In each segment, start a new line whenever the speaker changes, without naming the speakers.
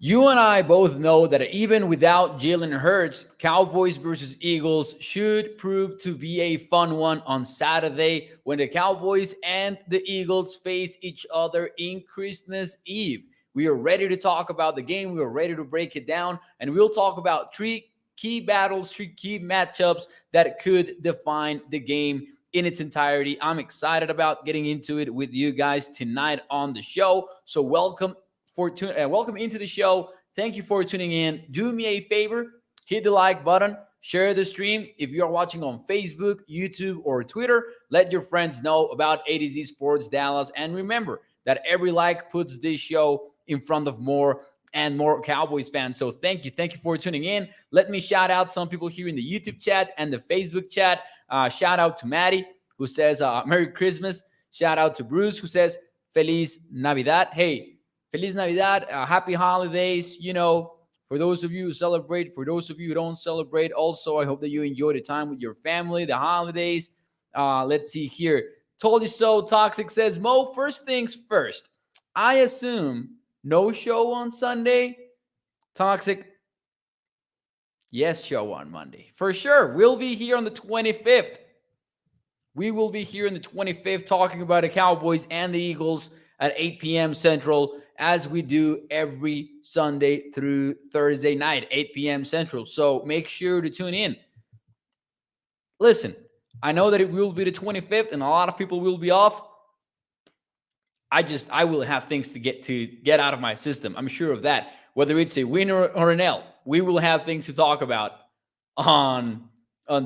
You and I both know that even without Jalen Hurts, Cowboys versus Eagles should prove to be a fun one on Saturday when the Cowboys and the Eagles face each other in Christmas Eve. We are ready to talk about the game. We are ready to break it down, and we'll talk about three key battles, three key matchups that could define the game in its entirety. I'm excited about getting into it with you guys tonight on the show. So welcome into the show. Thank you for tuning in. Do me a favor, hit the like button, share the stream. If you are watching on Facebook, YouTube, or Twitter, let your friends know about A to Z Sports Dallas. And remember that every like puts this show in front of more and more Cowboys fans. So thank you. Thank you for tuning in. Let me shout out some people here in the YouTube chat and the Facebook chat. Shout out to Maddie, who says Merry Christmas. Shout out to Bruce, who says Feliz Navidad. Hey, Feliz Navidad. Happy holidays. For those of you who celebrate, for those of you who don't celebrate, also, I hope that you enjoy the time with your family, the holidays. Let's see here. Told you so. Toxic says, Mo, first things first. I assume no show on Sunday. Toxic, yes, show on Monday. For sure. We'll be here on the 25th. We will be here on the 25th talking about the Cowboys and the Eagles at 8 p.m. Central, as we do every Sunday through Thursday night, 8 p.m. Central. So make sure to tune in. Listen, I know that it will be the 25th and a lot of people will be off. I will have things to get out of my system. I'm sure of that. Whether it's a win or an L, we will have things to talk about on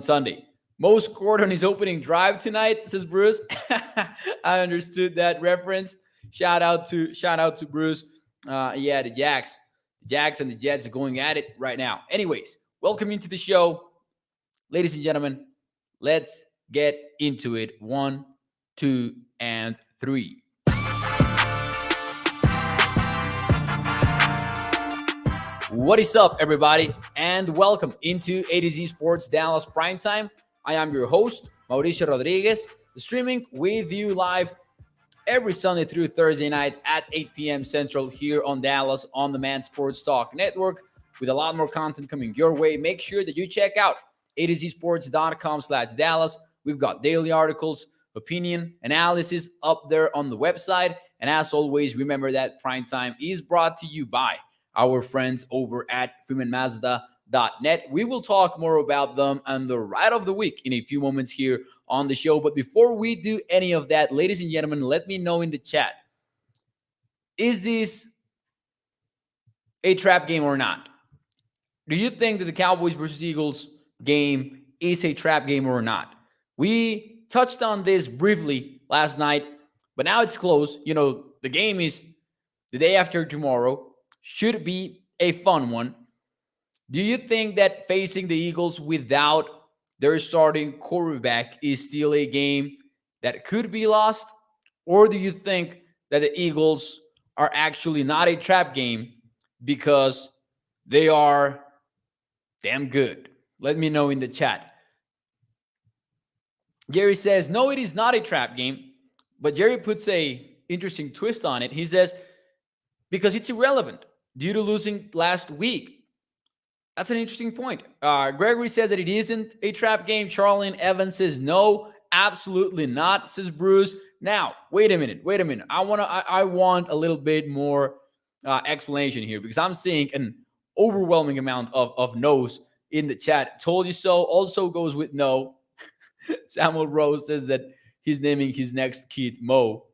Sunday. Mo scored on his opening drive tonight, says Bruce. I understood that reference. Shout out to Bruce. The Jacks and the Jets are going at it right now. Anyways, welcome into the show, ladies and gentlemen. Let's get into it. 1, 2, and 3. What is up, everybody, and welcome into A to Z Sports Dallas Primetime. I am your host, Mauricio Rodriguez, streaming with you live every Sunday through Thursday night at 8 p.m. Central here on Dallas On Demand Sports Talk Network, with a lot more content coming your way. Make sure that you check out a2zsports.com/Dallas. We've got daily articles, opinion, analysis up there on the website. And as always, remember that Primetime is brought to you by our friends over at FreemanMazda.net. We will talk more about them and the ride of the week in a few moments here on the show. But before we do any of that, ladies and gentlemen, let me know in the chat, is this a trap game or not? Do you think that the Cowboys versus Eagles game is a trap game or not? We touched on this briefly last night, but now it's close. The game is the day after tomorrow. Should be a fun one. Do you think that facing the Eagles without their starting quarterback is still a game that could be lost? Or do you think that the Eagles are actually not a trap game because they are damn good? Let me know in the chat. Jerry says, no, it is not a trap game. But Jerry puts a interesting twist on it. He says, because it's irrelevant due to losing last week. That's an interesting point. Gregory says that it isn't a trap game. Charlene Evans says, no, absolutely not, says Bruce. Now, wait a minute. I want a little bit more explanation here, because I'm seeing an overwhelming amount of no's in the chat. Told you so also goes with no. Samuel Rose says that he's naming his next kid Mo.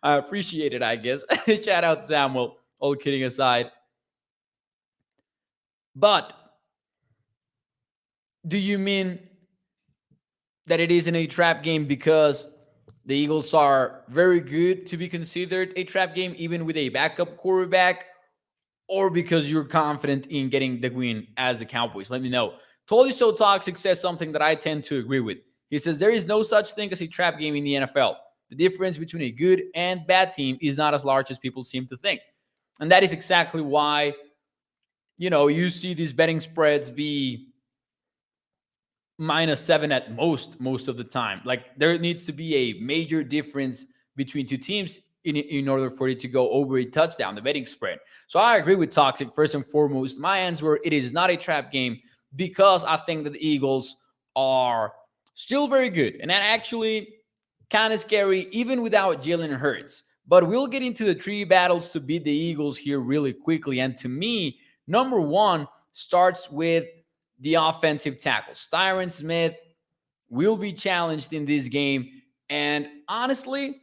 I appreciate it, I guess. Shout out Samuel, all kidding aside. But do you mean that it isn't a trap game because the Eagles are very good to be considered a trap game, even with a backup quarterback, or because you're confident in getting the win as the Cowboys? Let me know. Told You So Toxic says something that I tend to agree with. He says, there is no such thing as a trap game in the NFL. The difference between a good and bad team is not as large as people seem to think. And that is exactly why, you see these betting spreads be -7 at most of the time. Like, there needs to be a major difference between two teams in order for it to go over a touchdown, the betting spread. So I agree with Toxic. First and foremost, my answer, it is not a trap game because I think that the Eagles are still very good. And that actually kind of scary even without Jalen Hurts. But we'll get into the three battles to beat the Eagles here really quickly. And to me, number one starts with the offensive tackles. Tyron Smith will be challenged in this game. And honestly,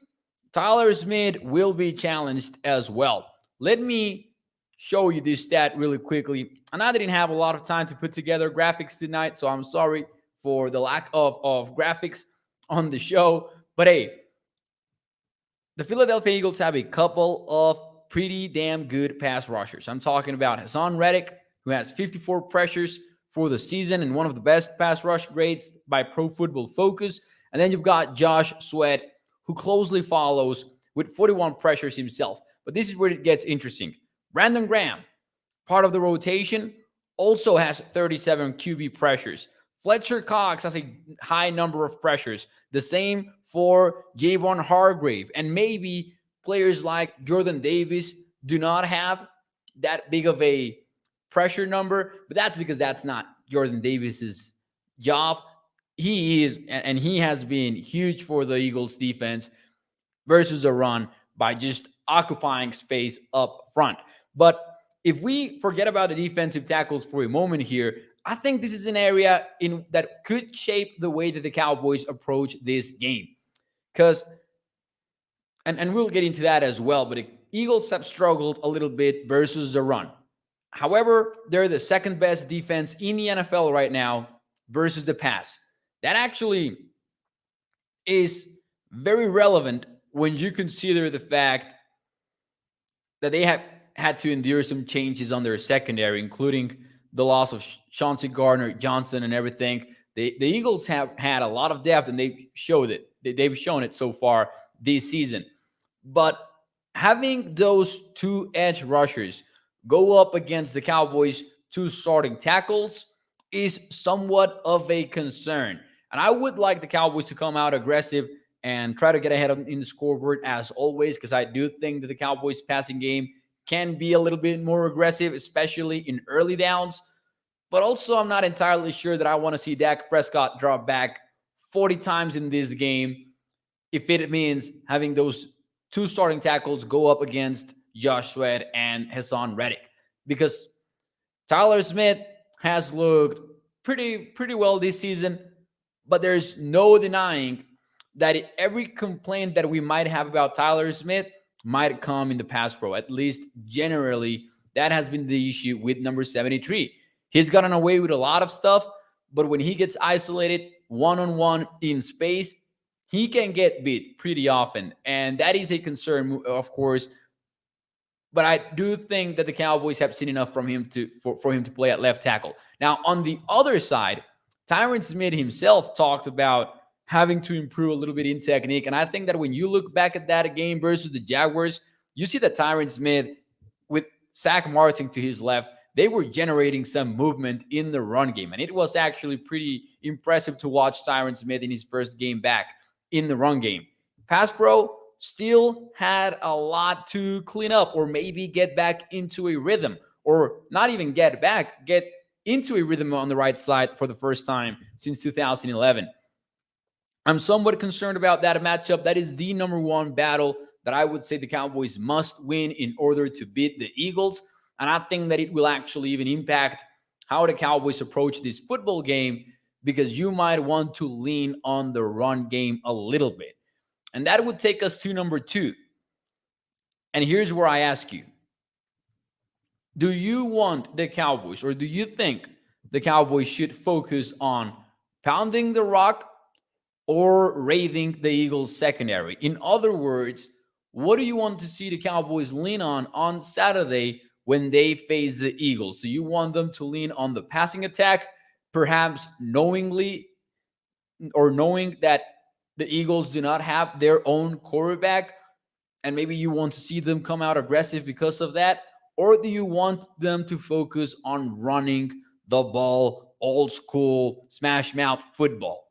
Tyler Smith will be challenged as well. Let me show you this stat really quickly. And I didn't have a lot of time to put together graphics tonight, so I'm sorry for the lack of graphics on the show. But hey, the Philadelphia Eagles have a couple of pretty damn good pass rushers. I'm talking about Hassan Reddick, who has 54 pressures for the season and one of the best pass rush grades by Pro Football Focus. And then you've got Josh Sweat, who closely follows with 41 pressures himself. But this is where it gets interesting. Brandon Graham, part of the rotation, also has 37 QB pressures. Fletcher Cox has a high number of pressures. The same for Javon Hargrave. And maybe players like Jordan Davis do not have that big of a pressure number, but that's because that's not Jordan Davis's job. He is, and he has been huge for the Eagles defense versus the run by just occupying space up front. But if we forget about the defensive tackles for a moment here, I think this is an area in that could shape the way that the Cowboys approach this game. Because, and we'll get into that as well, but the Eagles have struggled a little bit versus the run. However, they're the second best defense in the NFL right now versus the pass. That actually is very relevant when you consider the fact that they have had to endure some changes on their secondary, including the loss of Chauncey Gardner-Johnson and everything. The Eagles have had a lot of depth, and they've showed it. They've shown it so far this season. But having those two edge rushers go up against the Cowboys' two starting tackles is somewhat of a concern. And I would like the Cowboys to come out aggressive and try to get ahead in the scoreboard as always, because I do think that the Cowboys' passing game can be a little bit more aggressive, especially in early downs. But also, I'm not entirely sure that I want to see Dak Prescott drop back 40 times in this game if it means having those two starting tackles go up against Josh Sweat and Hassan Reddick. Because Tyler Smith has looked pretty well this season, but there's no denying that every complaint that we might have about Tyler Smith might come in the pass pro. At least generally, that has been the issue with number 73. He's gotten away with a lot of stuff, but when he gets isolated one-on-one in space, he can get beat pretty often. And that is a concern, of course. But I do think that the Cowboys have seen enough from him for him to play at left tackle. Now, on the other side, Tyron Smith himself talked about having to improve a little bit in technique. And I think that when you look back at that game versus the Jaguars, you see that Tyron Smith, with Zach Martin to his left, they were generating some movement in the run game. And it was actually pretty impressive to watch Tyron Smith in his first game back in the run game. Pass pro still had a lot to clean up, or maybe get back into a rhythm, or not even get into a rhythm on the right side for the first time since 2011. I'm somewhat concerned about that matchup. That is the number one battle that I would say the Cowboys must win in order to beat the Eagles. And I think that it will actually even impact how the Cowboys approach this football game, because you might want to lean on the run game a little bit. And that would take us to number two. And here's where I ask you, do you want the Cowboys, or do you think the Cowboys should focus on pounding the rock or raiding the Eagles secondary? In other words, what do you want to see the Cowboys lean on Saturday when they face the Eagles? Do you want them to lean on the passing attack, perhaps knowingly, or knowing that the Eagles do not have their own quarterback, and maybe you want to see them come out aggressive because of that? Or do you want them to focus on running the ball, old school, smash mouth football?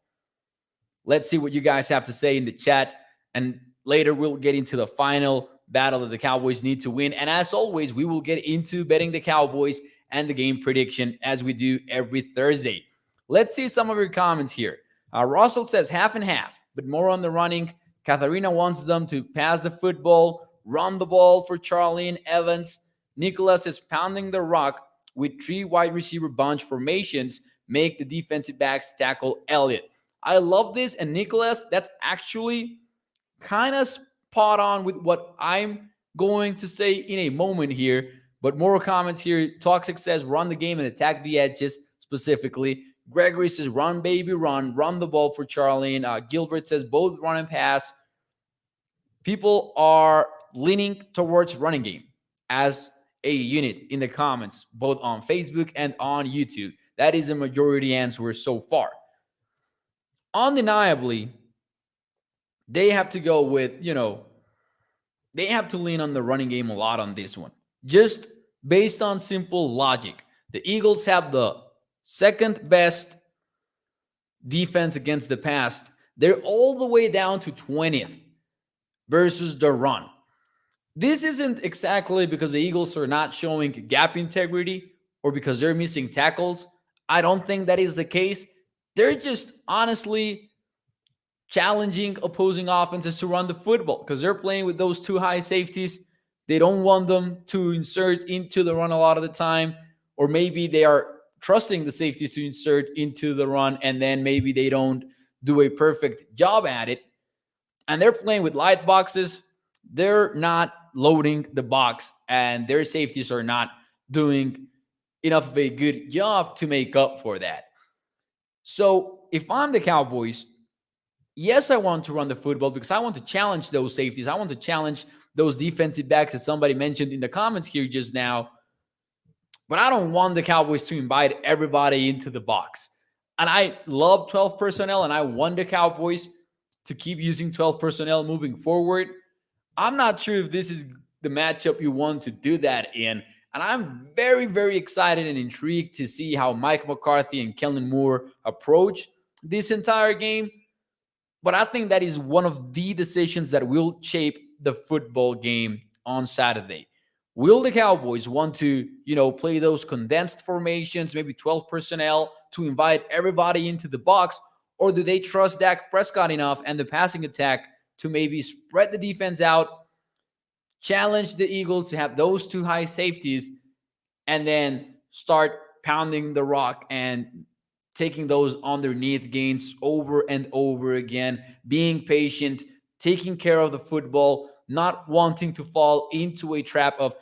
Let's see what you guys have to say in the chat. And Later, we'll get into the final battle that the Cowboys need to win. And as always, we will get into betting the Cowboys and the game prediction as we do every Thursday. Let's see some of your comments here. Russell says half and half, but more on the running. Katharina wants them to pass the football, run the ball for Charlene Evans. Nicholas is pounding the rock with 3 wide receiver bunch formations, make the defensive backs tackle Elliott. I love this. And Nicholas, that's actually kind of spot on with what I'm going to say in a moment here. But more comments here. Toxic says run the game and attack the edges specifically. Gregory says run, baby, run the ball for Charlene. Gilbert says both run and pass. People are leaning towards running game as a unit in the comments, both on Facebook and on YouTube. That is a majority answer so far. Undeniably, they have to go with, they have to lean on the running game a lot on this one. Just based on simple logic. The Eagles have the second best defense against the pass. They're all the way down to 20th versus the run. This isn't exactly because the Eagles are not showing gap integrity or because they're missing tackles. I don't think that is the case. They're just honestly challenging opposing offenses to run the football because they're playing with those 2 high safeties. They don't want them to insert into the run a lot of the time, or maybe they are trusting the safeties to insert into the run and then maybe they don't do a perfect job at it. And they're playing with light boxes. They're not loading the box and their safeties are not doing enough of a good job to make up for that. So if I'm the Cowboys, yes, I want to run the football because I want to challenge those safeties. I want to challenge those defensive backs, as somebody mentioned in the comments here just now. But I don't want the Cowboys to invite everybody into the box. And I love 12 personnel, and I want the Cowboys to keep using 12 personnel moving forward. I'm not sure if this is the matchup you want to do that in. And I'm very, very excited and intrigued to see how Mike McCarthy and Kellen Moore approach this entire game. But I think that is one of the decisions that will shape the football game on Saturday. Will the Cowboys want to, play those condensed formations, maybe 12 personnel, to invite everybody into the box? Or do they trust Dak Prescott enough and the passing attack to maybe spread the defense out, challenge the Eagles to have those 2 high safeties, and then start pounding the rock and taking those underneath gains over and over again, being patient, taking care of the football, not wanting to fall into a trap of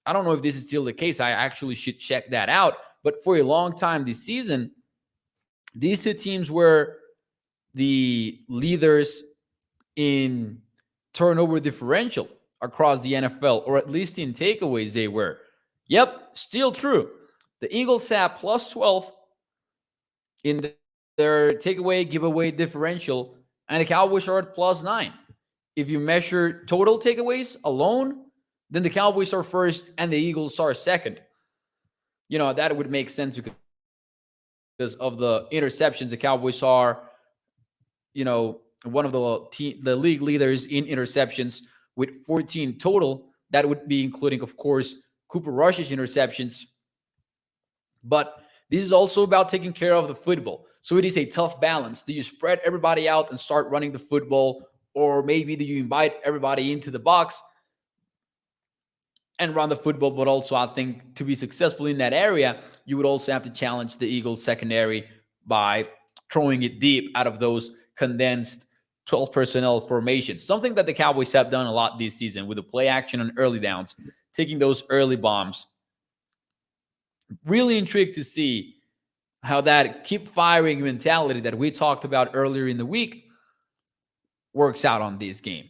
I don't know if this is still the case. I actually should check that out. But for a long time this season, these 2 teams were the leaders in turnover differential across the NFL, or at least in takeaways they were. Yep, still true. The Eagles have plus 12 in their takeaway giveaway differential, and the Cowboys are at plus 9. If you measure total takeaways alone, then the Cowboys are first and the Eagles are second. That would make sense because of the interceptions. The Cowboys are, one of the league leaders in interceptions with 14 total. That would be including, of course, Cooper Rush's interceptions. But this is also about taking care of the football. So it is a tough balance. Do you spread everybody out and start running the football? Or maybe do you invite everybody into the box and run the football? But also, I think to be successful in that area, you would also have to challenge the Eagles secondary by throwing it deep out of those condensed 12 personnel formations. Something that the Cowboys have done a lot this season with the play action on early downs, taking those early bombs. Really intrigued to see how that keep firing mentality that we talked about earlier in the week works out on this game.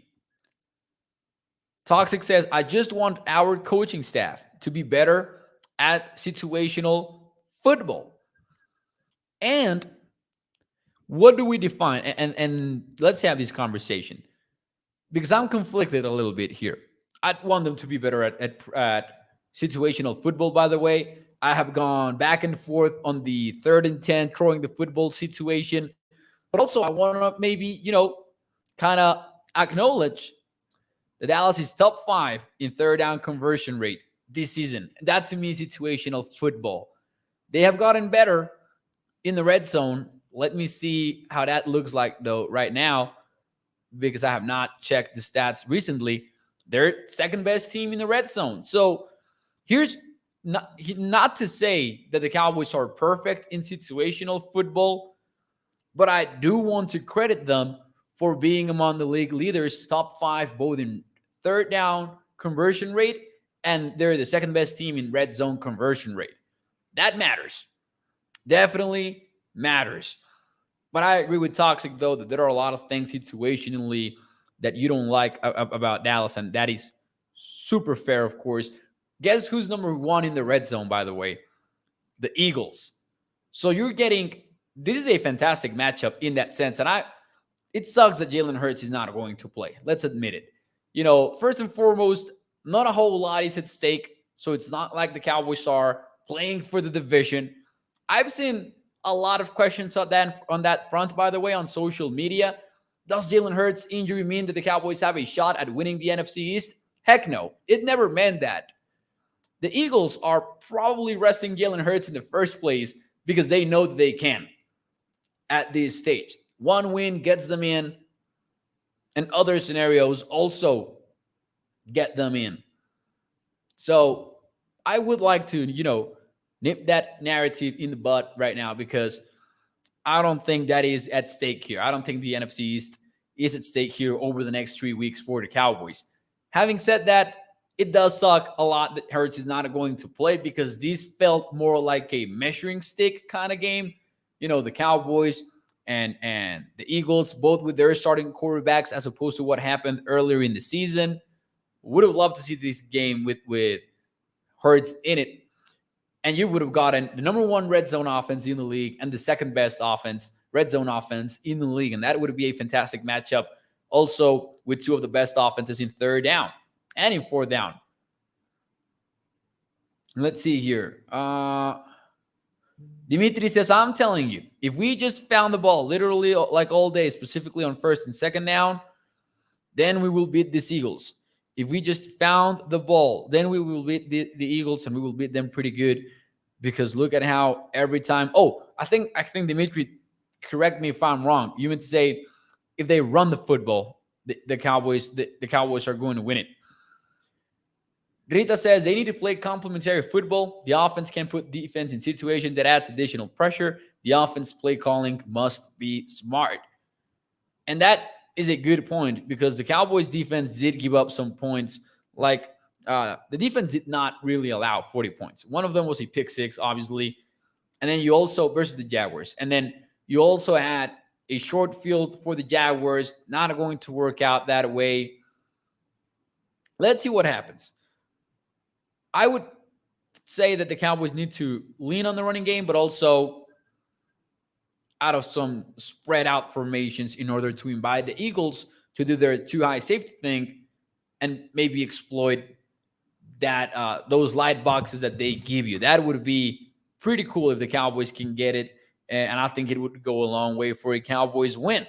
Toxic says, I just want our coaching staff to be better at situational football. And what do we define? And let's have this conversation, because I'm conflicted a little bit here. I'd want them to be better at situational football, by the way. I have gone back and forth on the 3rd and 10 throwing the football situation. But also I want to maybe, kind of acknowledge that Dallas is top 5 in third down conversion rate this season. That to me is situational football. They have gotten better in the red zone. Let me see how that looks like though right now, because I have not checked the stats recently. They're second best team in the red zone. So here's not to say that the Cowboys are perfect in situational football, but I do want to credit them for being among the league leaders, top 5, both in third down conversion rate, and they're the second best team in red zone conversion rate. That matters. Definitely matters. But I agree with Toxic, though, that there are a lot of things situationally that you don't like about Dallas, and that is super fair, of course. Guess who's number 1 in the red zone, by the way? The Eagles. So you're getting, this is a fantastic matchup in that sense. And it sucks that Jalen Hurts is not going to play. Let's admit it. First and foremost, not a whole lot is at stake. So it's not like the Cowboys are playing for the division. I've seen a lot of questions on that front, by the way, on social media. Does Jalen Hurts' injury mean that the Cowboys have a shot at winning the NFC East? Heck no. It never meant that. The Eagles are probably resting Jalen Hurts in the first place because they know that they can at this stage. One win gets them in, and other scenarios also get them in. So I would like to, nip that narrative in the bud right now, because I don't think that is at stake here. I don't think the NFC East is at stake here over the next 3 weeks for the Cowboys. Having said that, it does suck a lot that Hurts is not going to play, because this felt more like a measuring stick kind of game. The Cowboys and the Eagles, both with their starting quarterbacks, as opposed to what happened earlier in the season. Would have loved to see this game with Hurts in it. And you would have gotten the number 1 red zone offense in the league and the second best red zone offense in the league. And that would be a fantastic matchup. Also, with 2 of the best offenses in third down and in fourth down. Let's see here. Dimitri says, I'm telling you, if we just found the ball literally like all day, specifically on first and second down, then we will beat the Eagles. If we just found the ball, then we will beat the Eagles, and we will beat them pretty good, because look at how every time. Oh, I think Dimitri, correct me if I'm wrong. You meant to say if they run the football, the Cowboys are going to win it. Rita says they need to play complementary football. The offense can put defense in situations that adds additional pressure. The offense play calling must be smart. And that is a good point, because the Cowboys defense did give up some points. Like the defense did not really allow 40 points. One of them was a pick 6, obviously. And then you also, versus the Jaguars. And then you also had a short field for the Jaguars. Not going to work out that way. Let's see what happens. I would say that the Cowboys need to lean on the running game, but also out of some spread out formations in order to invite the Eagles to do their too high safety thing and maybe exploit that those light boxes that they give you. That would be pretty cool if the Cowboys can get it, and I think it would go a long way for a Cowboys win.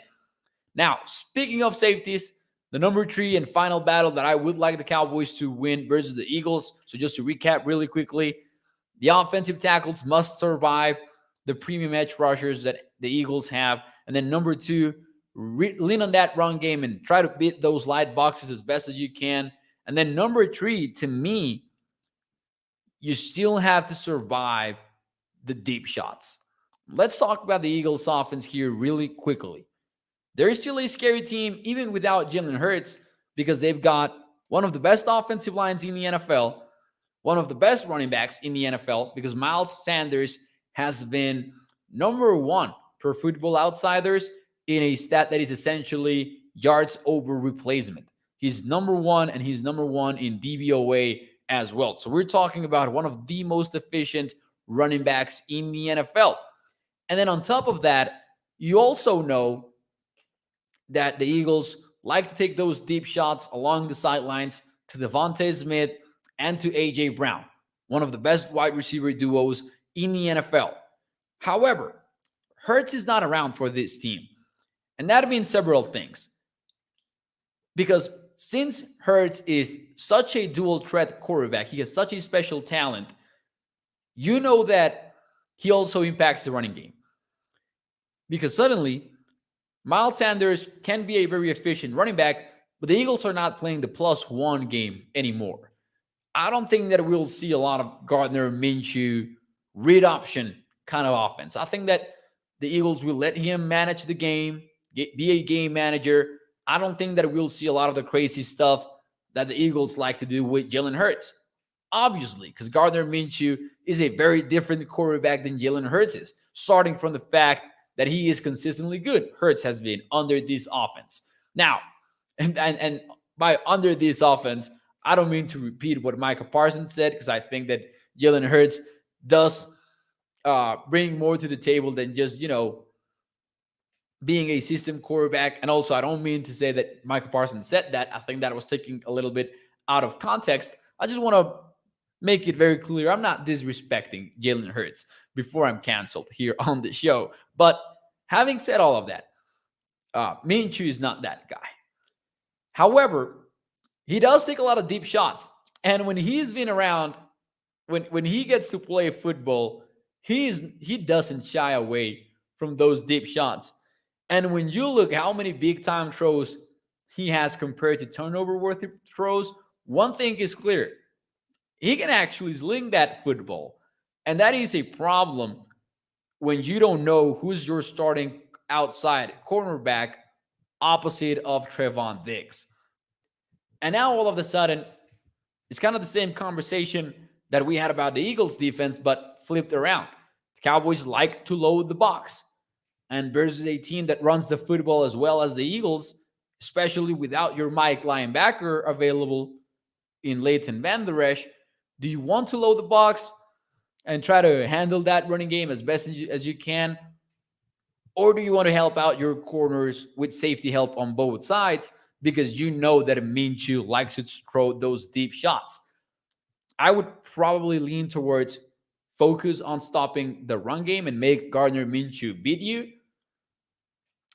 Now, speaking of safeties, the number 3 and final battle that I would like the Cowboys to win versus the Eagles. So just to recap really quickly, the offensive tackles must survive the premium edge rushers that the Eagles have. And then number 2, lean on that run game and try to beat those light boxes as best as you can. And then number 3, to me, you still have to survive the deep shots. Let's talk about the Eagles offense here really quickly. They're still a scary team, even without Jalen Hurts, because they've got one of the best offensive lines in the NFL, one of the best running backs in the NFL, because Miles Sanders has been number 1 per Football Outsiders in a stat that is essentially yards over replacement. He's number 1, and he's number 1 in DVOA as well. So we're talking about one of the most efficient running backs in the NFL. And then on top of that, you also know that the Eagles like to take those deep shots along the sidelines to Devontae Smith and to A.J. Brown, one of the best wide receiver duos in the NFL. However, Hurts is not around for this team, and that means several things. Because since Hurts is such a dual threat quarterback, he has such a special talent, you know that he also impacts the running game. Because suddenly, Miles Sanders can be a very efficient running back, but the Eagles are not playing the +1 game anymore. I don't think that we'll see a lot of Gardner Minshew read option kind of offense. I think that the Eagles will let him manage the game, be a game manager. I don't think that we'll see a lot of the crazy stuff that the Eagles like to do with Jalen Hurts. Obviously, because Gardner Minshew is a very different quarterback than Jalen Hurts is, starting from the fact that he is consistently good. Hurts has been under this offense. Now, and by under this offense, I don't mean to repeat what Micah Parsons said, because I think that Jalen Hurts does bring more to the table than just, being a system quarterback. And also, I don't mean to say that Micah Parsons said that. I think that was taken a little bit out of context. I just want to make it very clear. I'm not disrespecting Jalen Hurts before I'm canceled here on the show. But having said all of that, Minshew is not that guy. However, he does take a lot of deep shots. And when he's been around, when he gets to play football, he doesn't shy away from those deep shots. And when you look how many big time throws he has compared to turnover worthy throws, one thing is clear. He can actually sling that football. And that is a problem when you don't know who's your starting outside cornerback opposite of Trevon Diggs. And now all of a sudden, it's kind of the same conversation that we had about the Eagles defense, but flipped around. The Cowboys like to load the box. And versus a team that runs the football as well as the Eagles, especially without your Mike linebacker available in Leighton Vander Esch, do you want to load the box and try to handle that running game as best as you can? Or do you want to help out your corners with safety help on both sides because you know that Minshew likes to throw those deep shots? I would probably lean towards focus on stopping the run game and make Gardner Minshew beat you.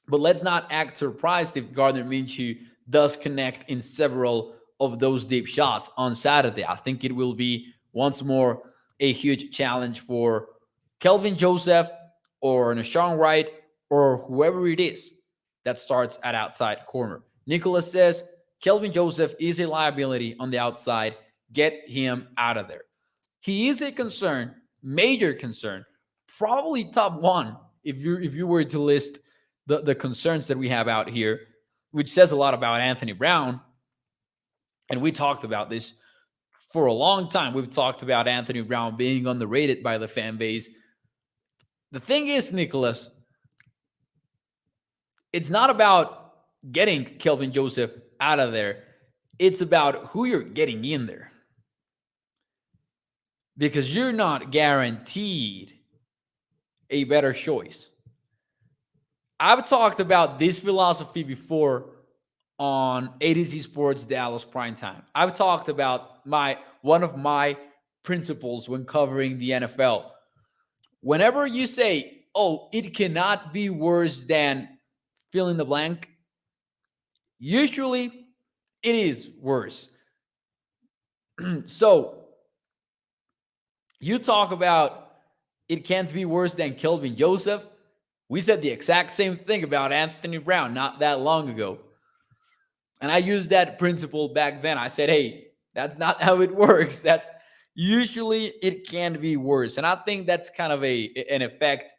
But let's not act surprised if Gardner Minshew does connect in several of those deep shots on Saturday. I think it will be once more a huge challenge for Kelvin Joseph or Nashawn Wright or whoever it is that starts at outside corner. Nicholas says Kelvin Joseph is a liability on the outside. Get him out of there. He is a concern, major concern, probably top one if you were to list the concerns that we have out here, which says a lot about Anthony Brown. And we talked about this for a long time. We've talked about Anthony Brown being underrated by the fan base. The thing is, Nicholas, it's not about getting Kelvin Joseph out of there. It's about who you're getting in there. Because you're not guaranteed a better choice. I've talked about this philosophy before on ADC Sports Dallas Primetime. I've talked about one of my principles when covering the NFL. Whenever you say, oh, it cannot be worse than fill in the blank, usually it is worse. So you talk about it can't be worse than Kelvin Joseph. We said the exact same thing about Anthony Brown not that long ago. And I used that principle back then. I said, hey, that's not how it works. That's usually it can be worse. And I think that's kind of an effect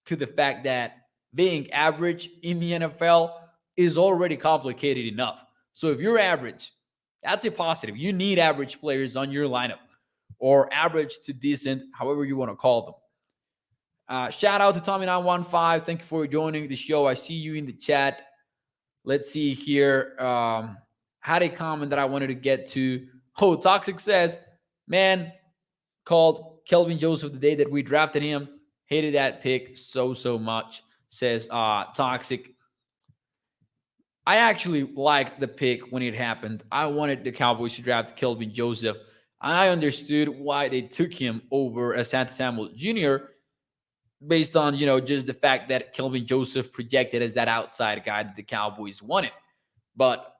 to the fact that being average in the NFL is already complicated enough. So if you're average, that's a positive. You need average players on your lineup, or average to decent, however you want to call them. Shout out to Tommy915. Thank you for joining the show. I see you in the chat. Let's see here. Had a comment that I wanted to get to. Oh, Toxic says, man, called Kelvin Joseph the day that we drafted him. Hated that pick so much, says Toxic. I actually liked the pick when it happened. I wanted the Cowboys to draft Kelvin Joseph, and I understood why they took him over Asante Samuel Jr., based on, just the fact that Kelvin Joseph projected as that outside guy that the Cowboys wanted. But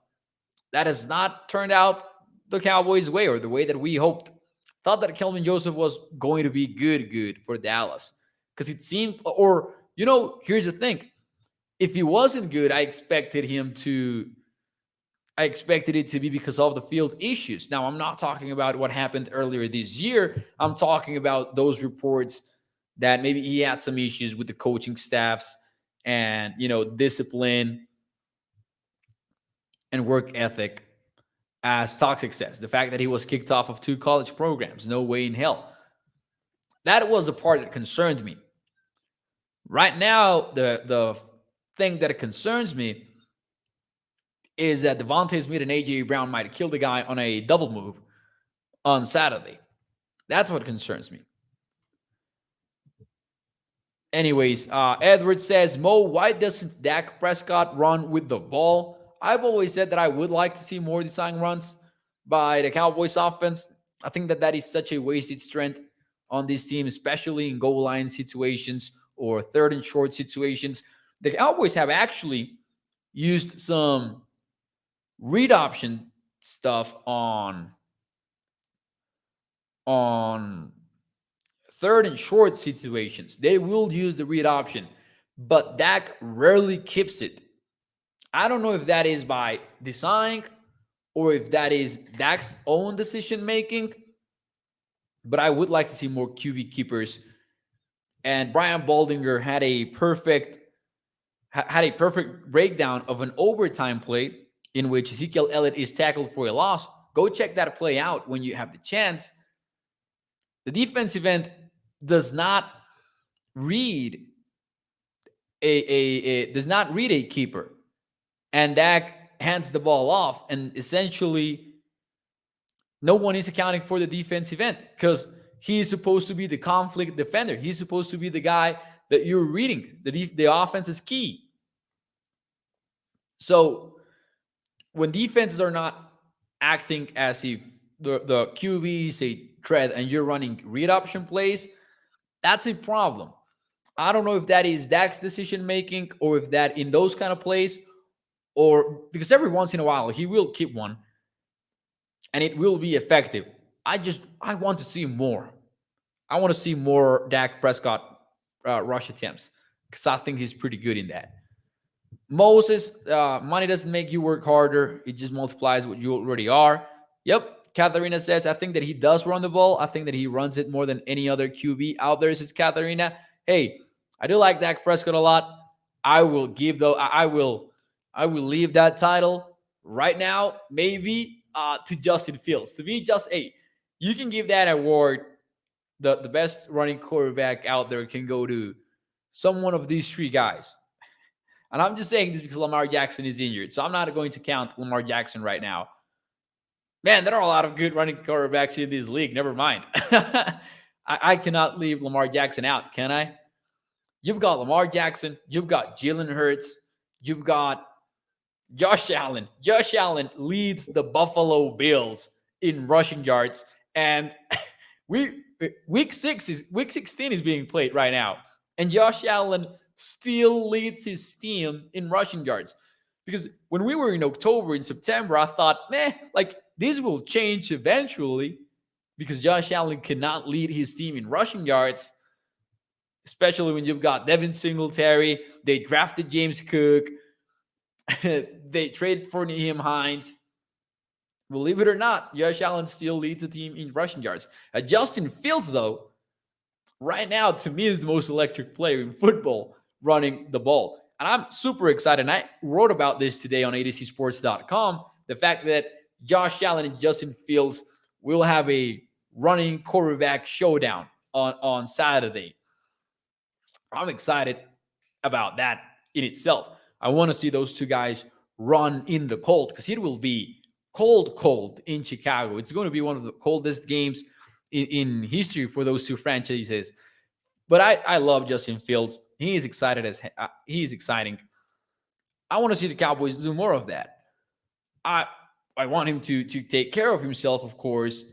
that has not turned out the Cowboys' way or the way that we hoped. Thought that Kelvin Joseph was going to be good for Dallas because it seemed, or here's the thing: if he wasn't good, I expected it to be because of the field issues. Now, I'm not talking about what happened earlier this year. I'm talking about those reports that maybe he had some issues with the coaching staffs and, discipline and work ethic, as Toxic says. The fact that he was kicked off of 2 college programs, no way in hell. That was the part that concerned me. Right now, the thing that concerns me is that Devontae Smith and A.J. Brown might kill the guy on a double move on Saturday. That's what concerns me. Anyways, Edward says, Mo, why doesn't Dak Prescott run with the ball? I've always said that I would like to see more design runs by the Cowboys offense. I think that is such a wasted strength on this team, especially in goal line situations or third and short situations. The Cowboys have actually used some read option stuff on third and short situations. They will use the read option, but Dak rarely keeps it. I don't know if that is by design or if that is Dak's own decision making, but I would like to see more QB keepers. And Brian Baldinger had a perfect breakdown of an overtime play in which Ezekiel Elliott is tackled for a loss. Go check that play out when you have the chance. The defensive end does not read a keeper, and Dak hands the ball off, and essentially no one is accounting for the defensive end because he's supposed to be the conflict defender. He's supposed to be the guy that you're reading. The offense is key. So when defenses are not acting as if the QB is a threat and you're running read option plays, that's a problem. I don't know if that is Dak's decision making or if that in those kind of plays, or because every once in a while he will keep one and it will be effective. I want to see more. I want to see more Dak Prescott rush attempts because I think he's pretty good in that. Moses, money doesn't make you work harder. It just multiplies what you already are. Yep. Katharina says, I think that he does run the ball. I think that he runs it more than any other QB out there, says Katharina. Hey, I do like Dak Prescott a lot. I will leave that title right now, maybe to Justin Fields. To me, you can give that award. The best running quarterback out there can go to someone of these 3 guys. And I'm just saying this because Lamar Jackson is injured. So I'm not going to count Lamar Jackson right now. Man, there are a lot of good running quarterbacks in this league. Never mind. I cannot leave Lamar Jackson out, can I? You've got Lamar Jackson. You've got Jalen Hurts. You've got Josh Allen. Josh Allen leads the Buffalo Bills in rushing yards. And week 16 is being played right now. And Josh Allen still leads his team in rushing yards. Because when we were in October, in September, I thought, this will change eventually because Josh Allen cannot lead his team in rushing yards, especially when you've got Devin Singletary. They drafted James Cook. They traded for Nyheim Hines. Believe it or not, Josh Allen still leads the team in rushing yards. Justin Fields, though, right now, to me, is the most electric player in football running the ball. And I'm super excited. And I wrote about this today on adcsports.com. The fact that Josh Allen and Justin Fields will have a running quarterback showdown on Saturday. I'm excited about that in itself. I want to see those 2 guys run in the cold because it will be cold in Chicago. It's going to be one of the coldest games in history for those 2 franchises. But I love Justin Fields. He is exciting. I want to see the Cowboys do more of that. I want him to take care of himself, of course,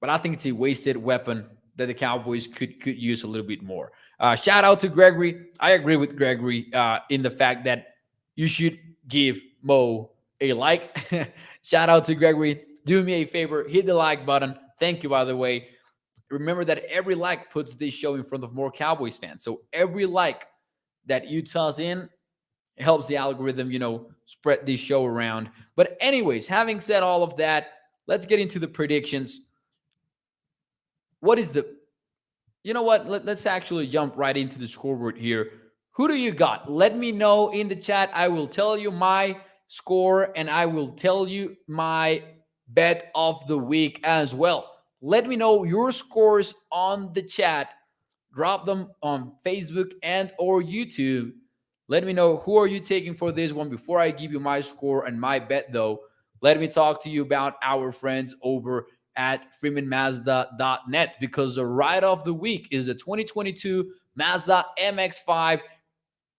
but I think it's a wasted weapon that the Cowboys could use a little bit more. Shout out to Gregory. I agree with Gregory in the fact that you should give Mo a like. Shout out to Gregory. Do me a favor, hit the like button. Thank you, by the way. Remember that every like puts this show in front of more Cowboys fans. So every like that you toss in helps the algorithm, spread this show around. But anyways, having said all of that, let's get into the predictions. What is the You know what? Let's actually jump right into the scoreboard here. Who do you got? Let me know in the chat. I will tell you my score and I will tell you my bet of the week as well. Let me know your scores on the chat. Drop them on Facebook and or YouTube. Let me know who are you taking for this one. Before I give you my score and my bet, though, let me talk to you about our friends over at freemanmazda.net, because the ride of the week is the 2022 Mazda MX-5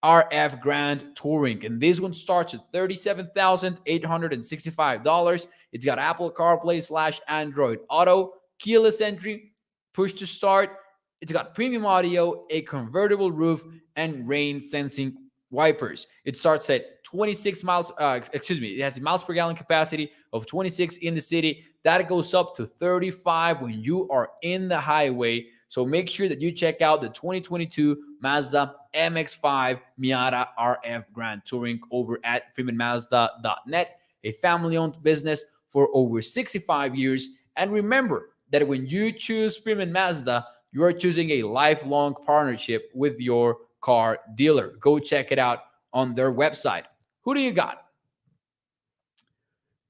RF Grand Touring. And this one starts at $37,865. It's got Apple CarPlay / Android Auto, keyless entry, push to start. It's got premium audio, a convertible roof, and rain sensing wipers. It starts at 26 miles, it has a miles per gallon capacity of 26 in the city. That goes up to 35 when you are in the highway. So make sure that you check out the 2022 Mazda MX-5 Miata RF Grand Touring over at freemanmazda.net, a family-owned business for over 65 years. And remember that when you choose Freeman Mazda, you are choosing a lifelong partnership with your car dealer. Go check it out on their website. Who do you got?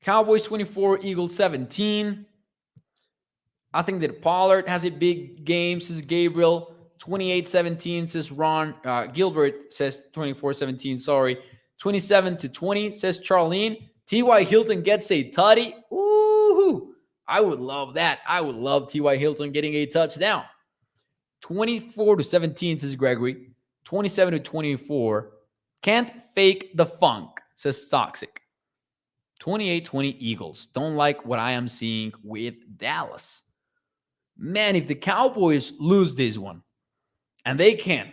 Cowboys 24, Eagles 17. I think that Pollard has a big game, says Gabriel. 28-17, says Ron. Gilbert says 24-17, sorry. 27-20, says Charlene. T.Y. Hilton gets a tutty. Ooh, I would love that. I would love T.Y. Hilton getting a touchdown. 24-17, says Gregory. 27-24. Can't fake the funk, says Toxic. 28-20 Eagles. Don't like what I am seeing with Dallas. Man, if the Cowboys lose this one, and they can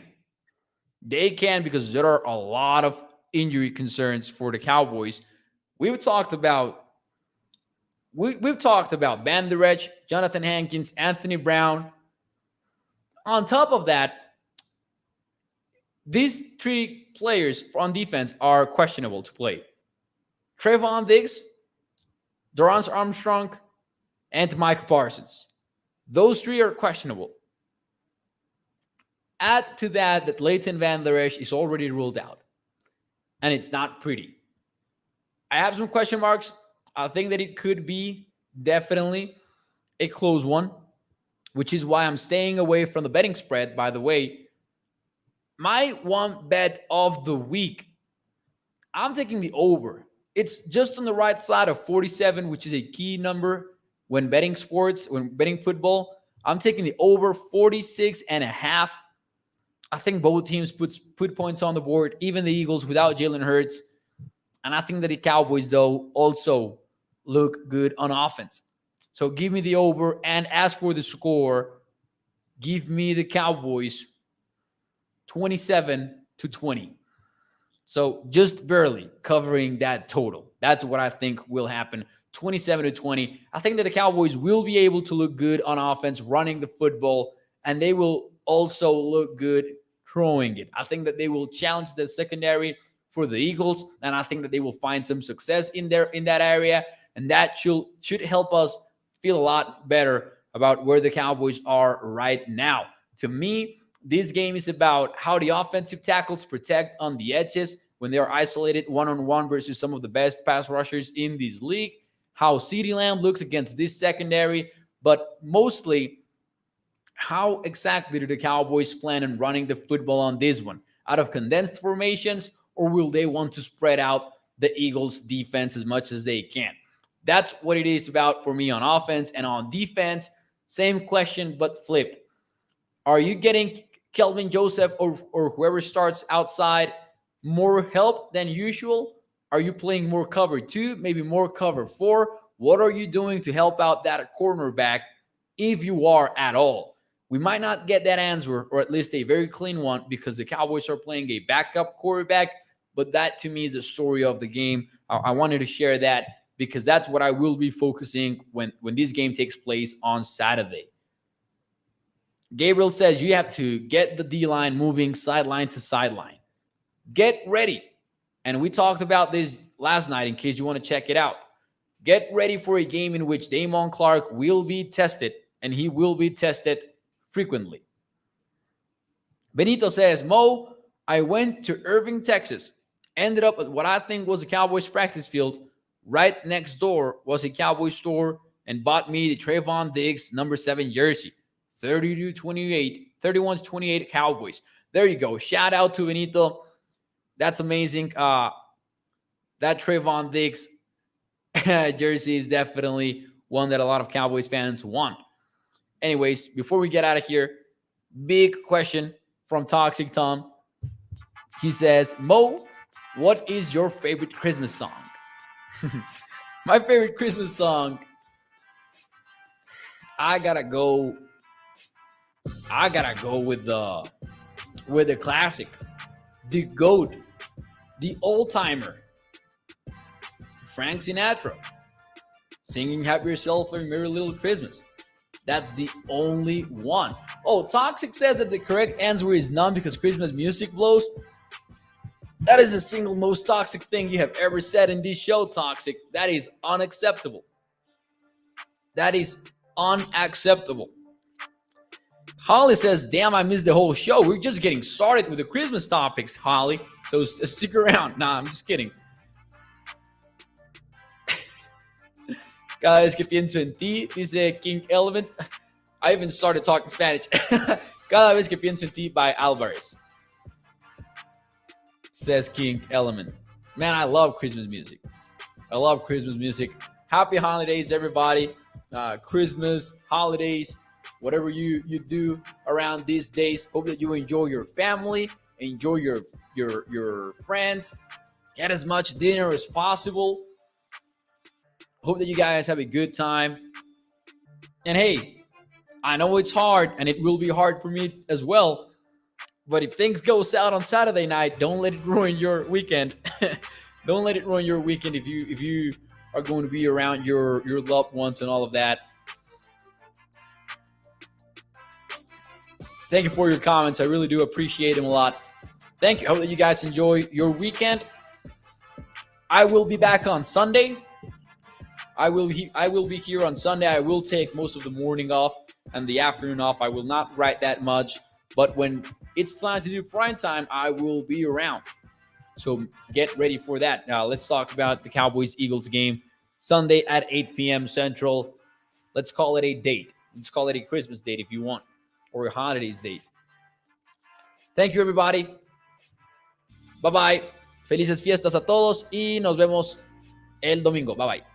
because there are a lot of injury concerns for the Cowboys. We've talked about Van Der Esch, Jonathan Hankins, Anthony Brown. On top of that, these three players on defense are questionable to play. Trayvon Diggs, Dorrance Armstrong, and Micah Parsons. Those three are questionable. Add to that Leighton Van Der Esch is already ruled out. And it's not pretty. I have some question marks. I think that it could be definitely a close one, which is why I'm staying away from the betting spread, by the way. My one bet of the week, I'm taking the over. It's just on the right side of 47, which is a key number when betting sports, when betting football. I'm taking the over 46.5. I think both teams put points on the board, even the Eagles without Jalen Hurts. And I think that the Cowboys, though, also look good on offense. So give me the over. And as for the score, give me the Cowboys 27-20. So just barely covering that total. That's what I think will happen. 27-20. I think that the Cowboys will be able to look good on offense, running the football, and they will also look good throwing it. I think that they will challenge the secondary for the Eagles, and I think that they will find some success in that area, and that should help us feel a lot better about where the Cowboys are right now. To me, this game is about how the offensive tackles protect on the edges when they are isolated one-on-one versus some of the best pass rushers in this league, how CeeDee Lamb looks against this secondary, but mostly how exactly do the Cowboys plan on running the football on this one? Out of condensed formations, or will they want to spread out the Eagles' defense as much as they can? That's what it is about for me on offense. And on defense, same question, but flipped. Are you getting Kelvin Joseph or whoever starts outside more help than usual? Are you playing more cover 2, maybe more cover 4? What are you doing to help out that cornerback, if you are at all? We might not get that answer, or at least a very clean one, because the Cowboys are playing a backup quarterback, but that to me is the story of the game. I wanted to share that because that's what I will be focusing when this game takes place on Saturday. Gabriel says you have to get the D-line moving sideline to sideline. Get ready. And we talked about this last night in case you want to check it out. Get ready for a game in which Damon Clark will be tested, and he will be tested frequently. Benito says, Mo, I went to Irving, Texas. Ended up at what I think was a Cowboys practice field. Right next door was a Cowboys store and bought me the Trayvon Diggs number 7 jersey. 31-28 Cowboys. There you go. Shout out to Benito. That's amazing. That Trayvon Diggs jersey is definitely one that a lot of Cowboys fans want. Anyways, before we get out of here, big question from Toxic Tom. He says, Mo, what is your favorite Christmas song? My favorite Christmas song, I gotta go with the classic, the GOAT, the old-timer, Frank Sinatra, singing Have Yourself a Merry Little Christmas. That's the only one. Oh, Toxic says that the correct answer is none because Christmas music blows. That is the single most toxic thing you have ever said in this show, Toxic. That is unacceptable. That is unacceptable. Holly says, damn, I missed the whole show. We're just getting started with the Christmas topics, Holly. So stick around. Nah, I'm just kidding. Cada vez que pienso en ti, dice King Element. I even started talking Spanish. Cada vez que pienso en ti by Alvarez. Says King Element. Man, I love Christmas music. I love Christmas music. Happy holidays, everybody. Christmas, holidays, whatever you do around these days. Hope that you enjoy your family, enjoy your friends, get as much dinner as possible. Hope that you guys have a good time. And hey, I know it's hard, and it will be hard for me as well. But if things go south on Saturday night, don't let it ruin your weekend. Don't let it ruin your weekend if you are going to be around your loved ones and all of that. Thank you for your comments. I really do appreciate them a lot. Thank you. I hope that you guys enjoy your weekend. I will be back on Sunday. I will be here on Sunday. I will take most of the morning off and the afternoon off. I will not write that much. But when it's time to do prime time, I will be around. So get ready for that. Now, let's talk about the Cowboys-Eagles game. Sunday at 8 p.m. Central. Let's call it a date. Let's call it a Christmas date if you want. Or a holidays date. Thank you, everybody. Bye-bye. Felices fiestas a todos. Y nos vemos el domingo. Bye-bye.